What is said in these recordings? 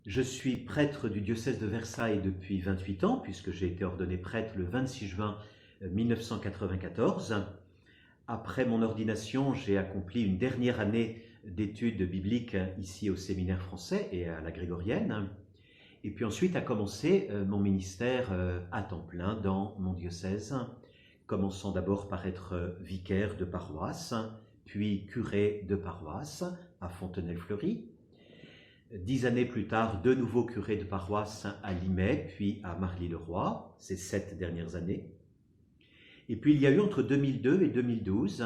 Je suis prêtre du diocèse de Versailles depuis 28 ans, puisque j'ai été ordonné prêtre le 26 juin 1994. Après mon ordination, j'ai accompli une dernière année d'études bibliques ici au séminaire français et à la grégorienne. Et puis ensuite a commencé mon ministère à temps plein dans mon diocèse, commençant d'abord par être vicaire de paroisse, puis curé de paroisse à Fontenay-le-Fleury. 10 années plus tard, de nouveau curé de paroisse à Limay, puis à Marly-le-Roi, ces 7 dernières années. Et puis il y a eu entre 2002 et 2012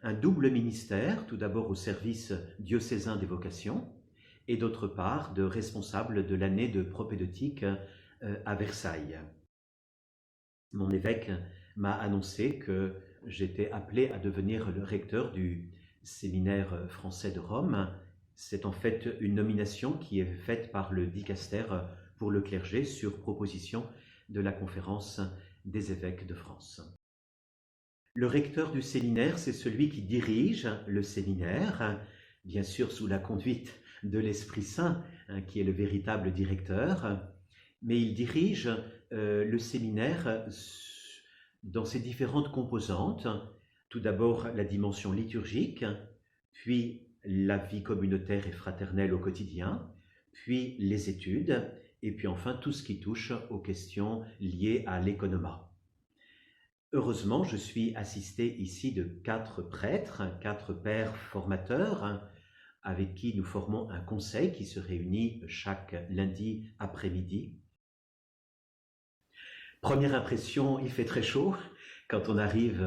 un double ministère, tout d'abord au service diocésain des vocations, et d'autre part de responsable de l'année de propédeutique à Versailles. Mon évêque m'a annoncé que j'étais appelé à devenir le recteur du séminaire français de Rome. C'est en fait une nomination qui est faite par le dicaster pour le clergé sur proposition de la conférence des évêques de France. Le recteur du séminaire, c'est celui qui dirige le séminaire, bien sûr sous la conduite de l'Esprit Saint, qui est le véritable directeur, mais il dirige le séminaire dans ses différentes composantes. Tout d'abord la dimension liturgique, puis la vie communautaire et fraternelle au quotidien, puis les études, et puis enfin tout ce qui touche aux questions liées à l'économat. Heureusement, je suis assisté ici de 4 prêtres, 4 pères formateurs, avec qui nous formons un conseil qui se réunit chaque lundi après-midi. Première impression, il fait très chaud quand on arrive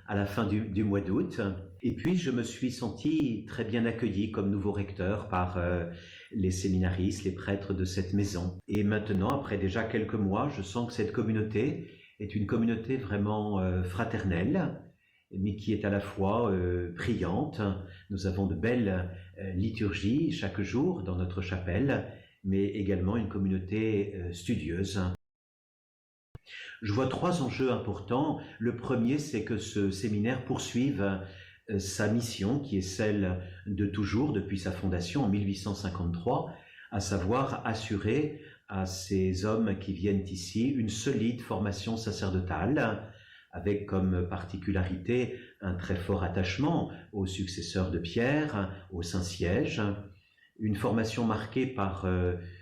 à la fin du mois d'août. Et puis, je me suis senti très bien accueilli comme nouveau recteur par les séminaristes, les prêtres de cette maison. Et maintenant, après déjà quelques mois, je sens que cette communauté est une communauté vraiment fraternelle, mais qui est à la fois priante. Nous avons de belles liturgies chaque jour dans notre chapelle, mais également une communauté studieuse. Je vois 3 enjeux importants. Le premier, c'est que ce séminaire poursuive sa mission, qui est celle de toujours depuis sa fondation en 1853, à savoir assurer à ces hommes qui viennent ici une solide formation sacerdotale, avec comme particularité un très fort attachement aux successeurs de Pierre, au Saint-Siège, une formation marquée par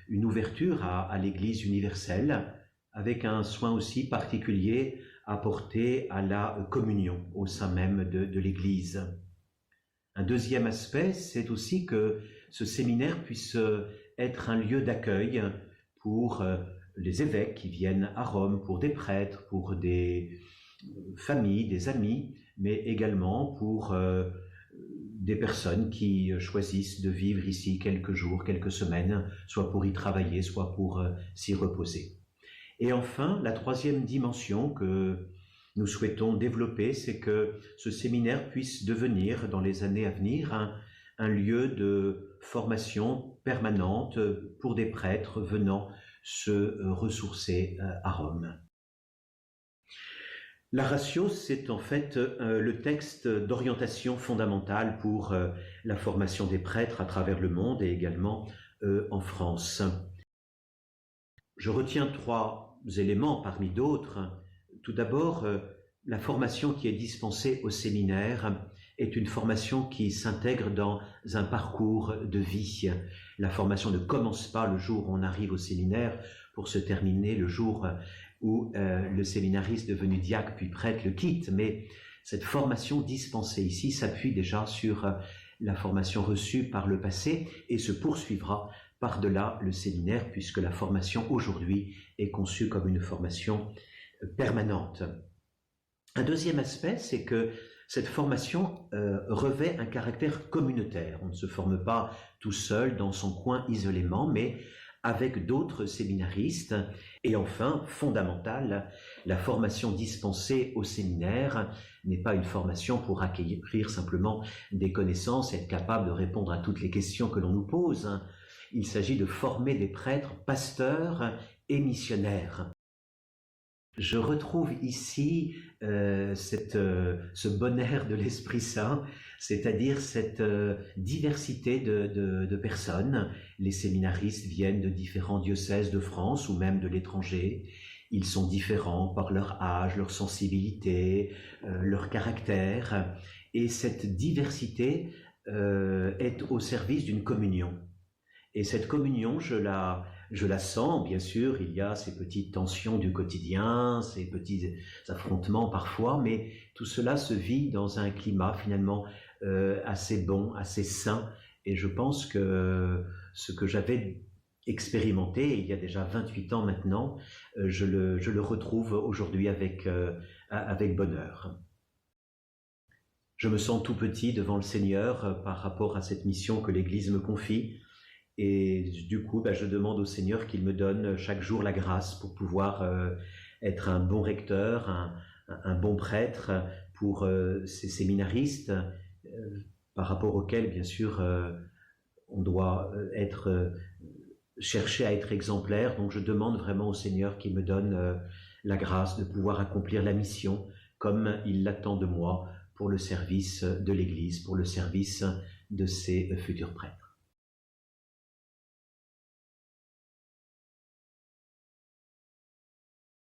une ouverture à l'Église universelle, avec un soin aussi particulier apporté à la communion au sein même de l'Église. Un deuxième aspect, c'est aussi que ce séminaire puisse être un lieu d'accueil pour les évêques qui viennent à Rome, pour des prêtres, pour des familles, des amis, mais également pour des personnes qui choisissent de vivre ici quelques jours, quelques semaines, soit pour y travailler, soit pour s'y reposer. Et enfin, la troisième dimension que nous souhaitons développer, c'est que ce séminaire puisse devenir, dans les années à venir, un lieu de formation permanente pour des prêtres venant se ressourcer à Rome. La Ratio, c'est en fait le texte d'orientation fondamentale pour la formation des prêtres à travers le monde et également en France. Je retiens 3 éléments parmi d'autres. Tout d'abord, la formation qui est dispensée au séminaire est une formation qui s'intègre dans un parcours de vie. La formation ne commence pas le jour où on arrive au séminaire pour se terminer le jour où le séminariste devenu diacre puis prêtre le quitte, mais cette formation dispensée ici s'appuie déjà sur la formation reçue par le passé et se poursuivra par-delà le séminaire, puisque la formation aujourd'hui est conçue comme une formation permanente. Un deuxième aspect, c'est que cette formation revêt un caractère communautaire. On ne se forme pas tout seul dans son coin isolément, mais avec d'autres séminaristes. Et enfin, fondamental, la formation dispensée au séminaire n'est pas une formation pour acquérir simplement des connaissances et être capable de répondre à toutes les questions que l'on nous pose. Il s'agit de former des prêtres, pasteurs et missionnaires. Je retrouve ici ce bon air de l'Esprit Saint, c'est-à-dire cette diversité de personnes. Les séminaristes viennent de différents diocèses de France ou même de l'étranger. Ils sont différents par leur âge, leur sensibilité, leur caractère. Et cette diversité est au service d'une communion. Et cette communion, je la sens, bien sûr, il y a ces petites tensions du quotidien, ces petits affrontements parfois, mais tout cela se vit dans un climat finalement assez bon, assez sain. Et je pense que ce que j'avais expérimenté il y a déjà 28 ans maintenant, je le retrouve aujourd'hui avec bonheur. Je me sens tout petit devant le Seigneur par rapport à cette mission que l'Église me confie. Et du coup, je demande au Seigneur qu'il me donne chaque jour la grâce pour pouvoir être un bon recteur, un bon prêtre pour ces séminaristes, par rapport auxquels, bien sûr, on doit chercher à être exemplaire. Donc je demande vraiment au Seigneur qu'il me donne la grâce de pouvoir accomplir la mission comme il l'attend de moi pour le service de l'Église, pour le service de ses futurs prêtres.